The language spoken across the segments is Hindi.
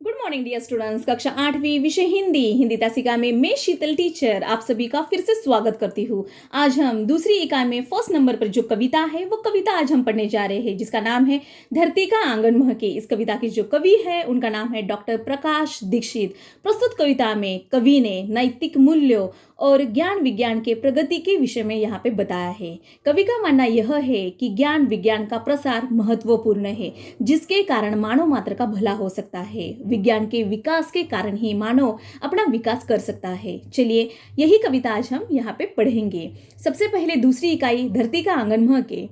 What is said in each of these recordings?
Good morning dear students. कक्षा 8वीं विषय हिंदी हिंदी तासिका में मैं शीतल टीचर आप सभी का फिर से स्वागत करती हूँ। आज हम दूसरी इकाई में फर्स्ट नंबर पर जो कविता है वो कविता आज हम पढ़ने जा रहे हैं, जिसका नाम है धरती का आंगन महके। इस कविता के जो कवि है उनका नाम है डॉक्टर प्रकाश दीक्षित। प्रस्तुत कविता में कवि ने नैतिक मूल्यों और ज्ञान विज्ञान के प्रगति के विषय में यहाँ पे बताया है। कवि का मानना यह है कि ज्ञान विज्ञान का प्रसार महत्वपूर्ण है, जिसके कारण मानव मात्र का भला हो सकता है। विज्ञान के विकास के कारण ही मानव अपना विकास कर सकता है। चलिए यही कविता आज हम यहाँ पे पढ़ेंगे। सबसे पहले दूसरी इकाई धरती का आंगन महके।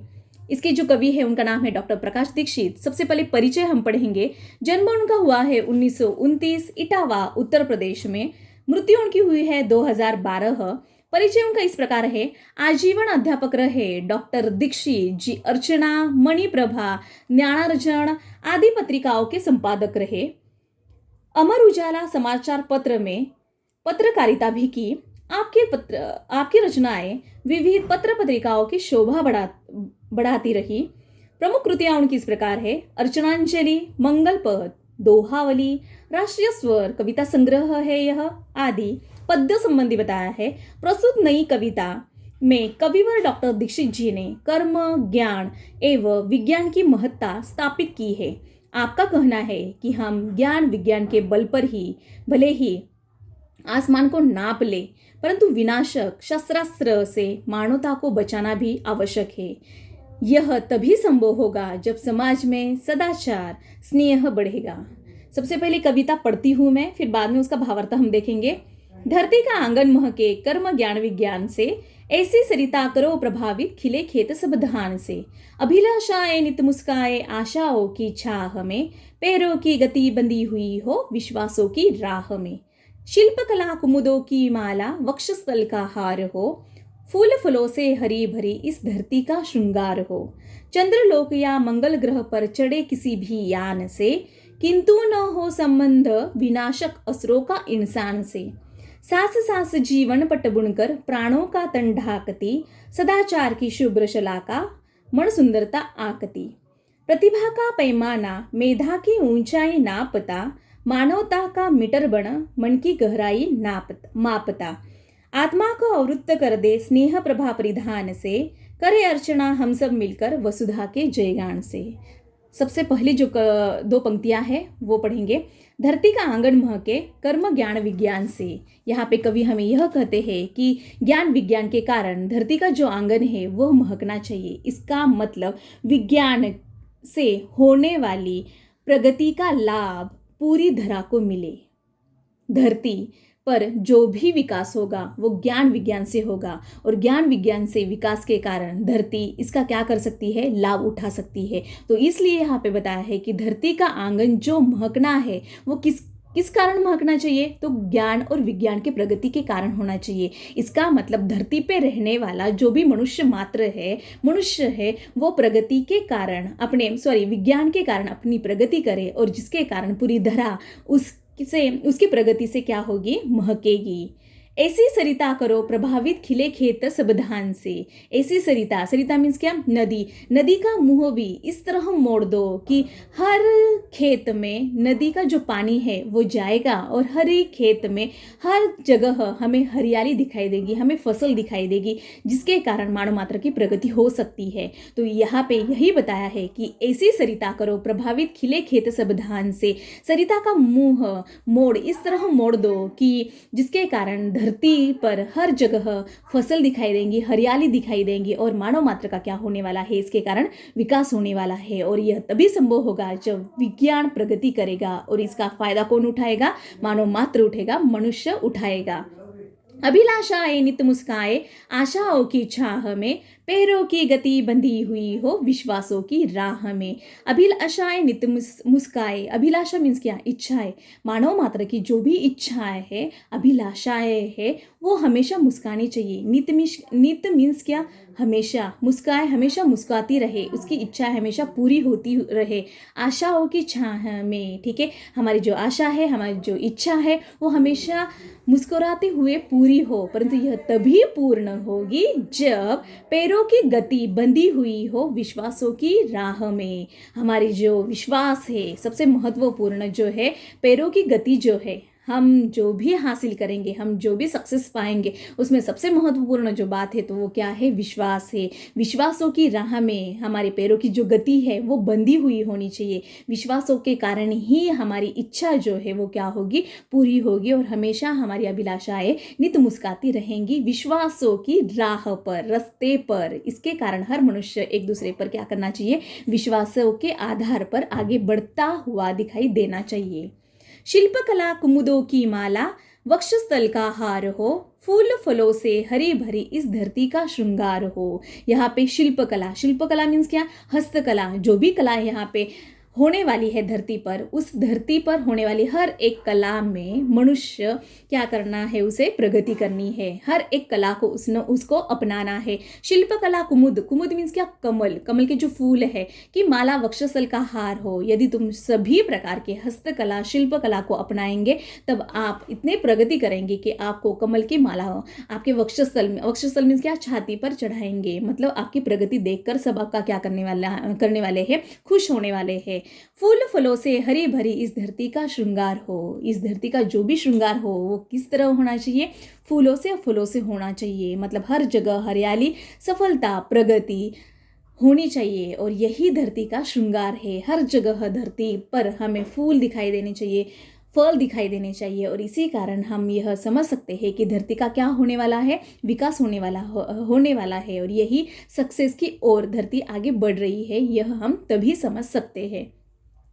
इसके जो कवि है उनका नाम है डॉक्टर प्रकाश दीक्षित। सबसे पहले परिचय हम पढ़ेंगे। जन्म उनका हुआ है 1929 इटावा उत्तर प्रदेश में। मृत्यु उनकी हुई है 2012। परिचय उनका इस प्रकार है। आजीवन अध्यापक रहे डॉक्टर दीक्षित जी अर्चना, मणिप्रभा, ज्ञानार्जन आदि पत्रिकाओं के संपादक रहे। अमर उजाला समाचार पत्र में पत्रकारिता भी की। आपकी रचनाएं विविध पत्र पत्रिकाओं की शोभा बढ़ाती रही। प्रमुख कृतियां उनकी इस प्रकार है। अर्चनांजलि, मंगल पद, दोहावली, राष्ट्रीय स्वर, कविता संग्रह है यह आदि। पद्य संबंधी बताया है। प्रस्तुत नई कविता में कविवर डॉक्टर दीक्षित जी ने कर्म, ज्ञान एवं विज्ञान की महत्ता स्थापित की है। आपका कहना है कि हम ज्ञान विज्ञान के बल पर ही भले ही आसमान को नाप ले, परंतु विनाशक शस्त्रास्त्र से मानवता को बचाना भी आवश्यक है। यह तभी संभव होगा जब समाज में सदाचार स्नेह बढ़ेगा। सबसे पहले कविता पढ़ती हूँ मैं, फिर बाद में उसका भावार्थ हम देखेंगे। धरती का आंगन महके कर्म ज्ञान विज्ञान से, ऐसी सरिता करो प्रभावित खिले खेत सब धान से। अभिलाषाएं नित मुस्काए आशाओं की छाह में, पैरों की गति बंधी हुई हो विश्वासों की राह में। शिल्पकला कुमुदों की माला वक्षस्थल का हार हो, फूल फलों से हरी भरी इस धरती का श्रृंगार हो। चंद्रलोक या मंगल ग्रह पर चढ़े किसी भी यान से, किंतु न हो संबंध विनाशक असुरों का इंसान से। सास सास जीवन पट बुनकर प्राणों का तन ढाकती, सदाचार की शुभ्र शलाका मन सुंदरता आकती। प्रतिभा का पैमाना मेधा की ऊंचाई नापता, मानवता का मीटर बन मन की गहराई मापता। आत्मा को अवरुद्ध कर दे स्नेह प्रभा परिधान से, करे अर्चना हम सब मिलकर वसुधा के जयगान से। सबसे पहले जो दो पंक्तियां हैं वो पढ़ेंगे। धरती का आंगन महके कर्म ज्ञान विज्ञान से। यहाँ पे कवि हमें यह कहते हैं कि ज्ञान विज्ञान के कारण धरती का जो आंगन है वह महकना चाहिए। इसका मतलब विज्ञान से होने वाली प्रगति का लाभ पूरी धरा को मिले। धरती पर जो भी विकास होगा वो ज्ञान विज्ञान से होगा, और ज्ञान विज्ञान से विकास के कारण धरती इसका क्या कर सकती है, लाभ उठा सकती है। तो इसलिए यहाँ पे बताया है कि धरती का आंगन जो महकना है वो किस कारण महकना चाहिए, तो ज्ञान और विज्ञान के प्रगति के कारण होना चाहिए। इसका मतलब धरती पे रहने वाला जो भी मनुष्य है वो प्रगति के कारण विज्ञान के कारण अपनी प्रगति करे, और जिसके कारण पूरी धरा उसकी प्रगति से क्या होगी, महकेगी। ऐसी सरिता करो प्रभावित खिले खेत सब धान से। ऐसी सरिता मीन्स क्या, नदी का मुंह भी इस तरह मोड़ दो कि हर खेत में नदी का जो पानी है वो जाएगा, और हर एक खेत में हर जगह हमें हरियाली दिखाई देगी, हमें फसल दिखाई देगी, जिसके कारण मानव मात्र की प्रगति हो सकती है। तो यहाँ पे यही बताया है कि ऐसी सरिता करो प्रभावित खिले खेत सब धान से। सरिता का मुंह इस तरह मोड़ दो कि जिसके कारण धरती पर हर जगह फसल दिखाई देंगी, हरियाली दिखाई देंगी, और मानव मात्र का क्या होने वाला है, इसके कारण विकास होने वाला है। और यह तभी संभव होगा जब विज्ञान प्रगति करेगा, और इसका फायदा कौन उठाएगा, मानव मात्र उठेगा, मनुष्य उठाएगा। अभिलाषाएं नित मुस्काए आशाओं की छाह में, पैरों की गति बंधी हुई हो विश्वासों की राह में। अभिलाषाएं नित मुस्काए। अभिलाषा मीन्स क्या, इच्छाएं। मानव मात्र की जो भी इच्छाएं है, अभिलाषाएं है, वो हमेशा मुस्कानी चाहिए। नित मीन्स क्या, हमेशा मुस्काए, हमेशा मुस्काती रहे, उसकी इच्छा हमेशा पूरी होती रहे। आशाओं की छाह में, ठीक है, हमारी जो आशा है, हमारी जो इच्छा है वो हमेशा मुस्कुराते हुए पूरी पूरी हो, परंतु यह तभी पूर्ण होगी जब पैरों की गति बंधी हुई हो विश्वासों की राह में। हमारी जो विश्वास है सबसे महत्वपूर्ण जो है, पैरों की गति जो है, हम जो भी हासिल करेंगे, हम जो भी सक्सेस पाएंगे, उसमें सबसे महत्वपूर्ण जो बात है तो वो क्या है, विश्वास है। विश्वासों की राह में हमारे पैरों की जो गति है वो बंधी हुई होनी चाहिए। विश्वासों के कारण ही हमारी इच्छा जो है वो क्या होगी, पूरी होगी, और हमेशा हमारी अभिलाषाएं नित मुस्काती रहेंगी विश्वासों की राह पर, रास्ते पर। इसके कारण हर मनुष्य एक दूसरे पर क्या करना चाहिए, विश्वासों के आधार पर आगे बढ़ता हुआ दिखाई देना चाहिए। शिल्पकला कुमुदों की माला, वक्षस्थल का हार हो, फूल फलों से हरी भरी इस धरती का श्रृंगार हो। यहाँ पे शिल्पकला, शिल्पकला मीन्स क्या, हस्तकला। जो भी कला यहाँ पे होने वाली है धरती पर, उस धरती पर होने वाली हर एक कला में मनुष्य क्या करना है, उसे प्रगति करनी है। हर एक कला को उसको अपनाना है। शिल्पकला कुमुद, कुमुद मीन्स क्या, कमल, कमल के जो फूल है, कि माला वक्षस्थल का हार हो। यदि तुम सभी प्रकार के हस्तकला, शिल्पकला को अपनाएंगे तब आप इतने प्रगति करेंगे कि आपको कमल की माला हो आपके वक्षस्थल में, वक्षस्थल मीन्स क्या, छाती पर चढ़ाएंगे। मतलब आपकी प्रगति देखकर सब आपका क्या करने वाले हैं, खुश होने वाले हैं। फूल फलों से हरी भरी इस धरती का श्रृंगार हो। इस धरती का जो भी श्रृंगार हो वो किस तरह होना चाहिए, फूलों से, फूलों से होना चाहिए। मतलब हर जगह हरियाली, सफलता, प्रगति होनी चाहिए, और यही धरती का श्रृंगार है। हर जगह धरती पर हमें फूल दिखाई देने चाहिए, फल दिखाई देने चाहिए, और इसी कारण हम यह समझ सकते हैं कि धरती का क्या होने वाला है, विकास होने वाला है, और यही सक्सेस की ओर धरती आगे बढ़ रही है। यह हम तभी समझ सकते हैं।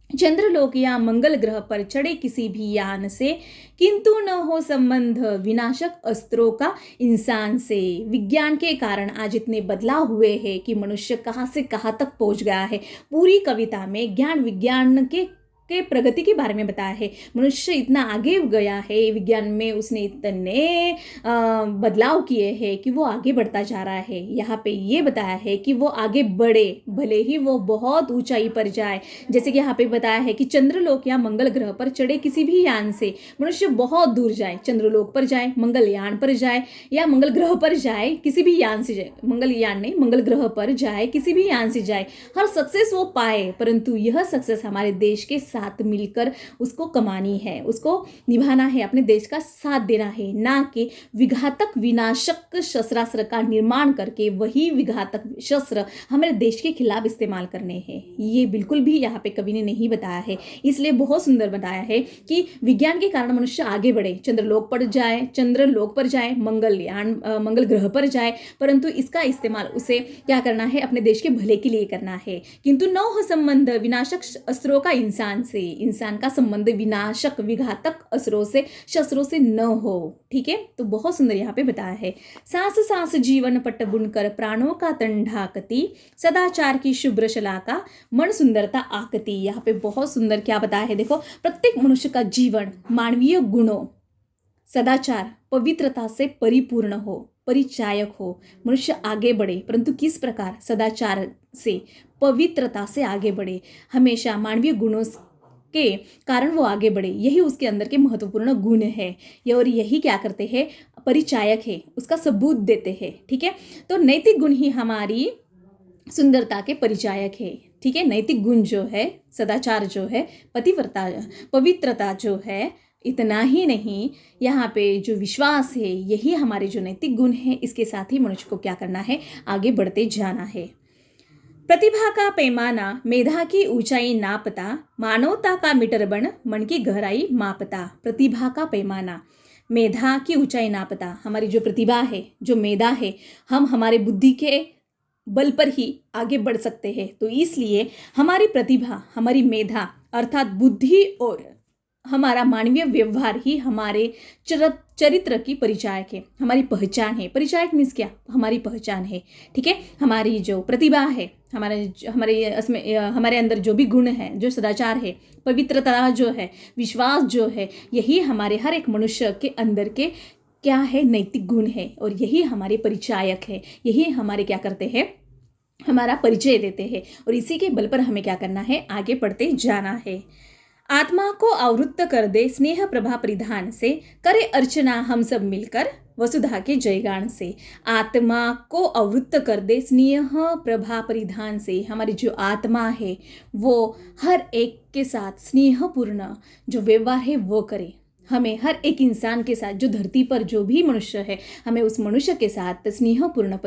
चंद्रलोक या मंगल ग्रह पर चढ़े किसी भी यान से, किंतु न हो संबंध विनाशक अस्त्रों का इंसान से। विज्ञान के कारण आज इतने बदलाव हुए हैं कि मनुष्य कहाँ से कहाँ तक पहुँच गया है। पूरी कविता में ज्ञान विज्ञान के प्रगति के बारे में बताया है। मनुष्य इतना आगे गया है विज्ञान में, उसने इतने बदलाव किए हैं कि वो आगे बढ़ता जा रहा है। यहाँ पे ये बताया है कि वो आगे बढ़े, भले ही वो बहुत ऊंचाई पर जाए। जैसे कि यहाँ पे बताया है कि चंद्रलोक या मंगल ग्रह पर चढ़े किसी भी यान से, मनुष्य बहुत दूर जाए, चंद्रलोक पर जाए, मंगल यान पर जाए, या मंगल ग्रह पर जाए, किसी भी यान से जाए, मंगल यान नहीं, मंगल ग्रह पर जाए, किसी भी यान से जाए, हर सक्सेस वो पाए। परंतु यह सक्सेस हमारे देश के साथ मिलकर उसको कमानी है, उसको निभाना है, अपने देश का साथ देना है, ना कि विघातक विनाशक शस्त्रास्त्र का निर्माण करके वही विघातक शस्त्र हमारे देश के खिलाफ इस्तेमाल करने हैं। ये बिल्कुल भी यहाँ पे कवि ने नहीं बताया है, इसलिए बहुत सुंदर बताया है कि विज्ञान के कारण मनुष्य आगे बढ़े, चंद्रलोक पर जाए, मंगल ग्रह पर जाए, परंतु इसका इस्तेमाल उसे क्या करना है, अपने देश के भले के लिए करना है। किंतु न हो संबंध विनाशक अस्त्रों का इंसान से, इंसान का संबंध विनाशक विघातक अस्त्रों से, शस्त्रों से न हो। ठीक है, तो बहुत सुंदर यहाँ पे बताया है। सांस सांस जीवन पट बुनकर प्राणों का तन ढाकती, सदाचार की शुभ्र शलाका मन सुंदरता आकती। यहाँ पे बहुत सुंदर क्या बताया है, देखो, प्रत्येक मनुष्य का जीवन मानवीय गुणों, सदाचार, पवित्रता से परिपूर्ण हो, परिचायक हो, मनुष्य आगे बढ़े, परंतु किस प्रकार, सदाचार से, पवित्रता से आगे बढ़े, हमेशा मानवीय गुणों के कारण वो आगे बढ़े। यही उसके अंदर के महत्वपूर्ण गुण है, और यही क्या करते हैं, परिचायक है, उसका सबूत देते हैं। ठीक है, तो नैतिक गुण ही हमारी सुंदरता के परिचायक है। ठीक है, नैतिक गुण जो है, सदाचार जो है, पवित्रता जो है, इतना ही नहीं, यहाँ पे जो विश्वास है, यही हमारे जो नैतिक गुण है, इसके साथ ही मनुष्य को क्या करना है, आगे बढ़ते जाना है। प्रतिभा का पैमाना मेधा की ऊंचाई नापता, मानवता का मीटर बन मन की गहराई मापता। प्रतिभा का पैमाना, मेधा की ऊंचाई नापता, हमारी जो प्रतिभा है, जो मेधा है, हम हमारे बुद्धि के बल पर ही आगे बढ़ सकते हैं। तो इसलिए हमारी प्रतिभा, हमारी मेधा अर्थात बुद्धि और हमारा मानवीय व्यवहार ही हमारे चरित्र की परिचायक है, हमारी पहचान है। परिचायक मीन्स क्या, हमारी पहचान है। ठीक है, हमारी जो प्रतिभा है, हमारे अंदर जो भी गुण है, जो सदाचार है, पवित्रता जो है, विश्वास जो है, यही हमारे हर एक मनुष्य के अंदर के क्या है, नैतिक गुण है, और यही हमारे परिचायक है। यही हमारे क्या करते हैं, हमारा परिचय देते हैं, और इसी के बल पर हमें क्या करना है, आगे बढ़ते जाना है। आत्मा को आवृत्त कर दे स्नेह प्रभा परिधान से, करे अर्चना हम सब मिलकर वसुधा के जयगान से। आत्मा को आवृत्त कर दे स्नेह प्रभा परिधान से, हमारी जो आत्मा है वो हर एक के साथ स्नेहपूर्ण जो व्यवहार है वो करे। हमें हर एक इंसान के साथ, जो धरती पर जो भी मनुष्य है, हमें उस मनुष्य के साथ स्नेहपूर्ण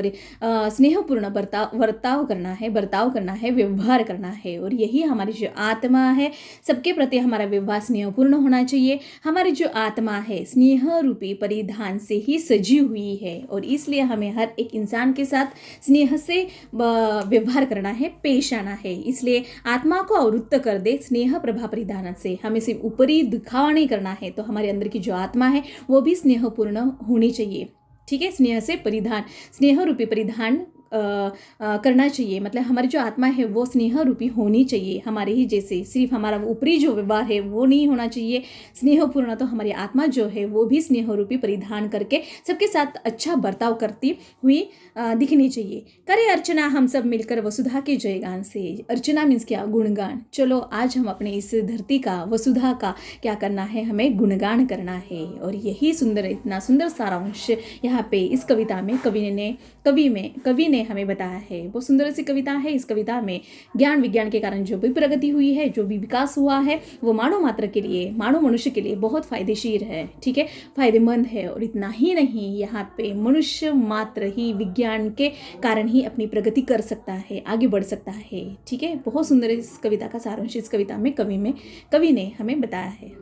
बर्ताव करना है, व्यवहार करना है। और यही हमारी जो आत्मा है, सबके प्रति हमारा व्यवहार स्नेहपूर्ण होना चाहिए। हमारी जो आत्मा है स्नेह रूपी परिधान से ही सजी हुई है, और इसलिए हमें हर एक इंसान के साथ स्नेह से व्यवहार करना है, पेश आना है। इसलिए आत्मा को आवृत्त कर दे स्नेह प्रभा परिधान से, हमें सिर्फ ऊपरी दिखावा नहीं करना है, तो हमारे अंदर की जो आत्मा है वो भी स्नेहपूर्ण होनी चाहिए। ठीक है, स्नेह से परिधान, स्नेह रूपी परिधान करना चाहिए। मतलब हमारी जो आत्मा है वो स्नेह रूपी होनी चाहिए, हमारे ही जैसे। सिर्फ हमारा ऊपरी जो व्यवहार है वो नहीं होना चाहिए स्नेहपूर्ण, तो हमारी आत्मा जो है वो भी स्नेह रूपी परिधान करके सबके साथ अच्छा बर्ताव करती हुई दिखनी चाहिए। करे अर्चना हम सब मिलकर वसुधा के जयगान से। अर्चना मीन्स क्या? गुणगान। चलो आज हम अपने इस धरती का, वसुधा का क्या करना है? हमें गुणगान करना है। और यही सुंदर, इतना सुंदर सारांश यहाँ पे इस कविता में कवि ने हमें बताया है। बहुत सुंदर सी कविता है। इस कविता में ज्ञान विज्ञान के कारण जो भी प्रगति हुई है, जो भी विकास हुआ है, वो मानव मात्र के लिए, मानव मनुष्य के लिए बहुत फायदेशीर है। ठीक है, फायदेमंद है। और इतना ही नहीं, यहाँ पे मनुष्य मात्र ही विज्ञान के कारण ही अपनी प्रगति कर सकता है, आगे बढ़ सकता है। ठीक है, बहुत सुंदर इस कविता का सारांश इस कविता में कवि ने हमें बताया है।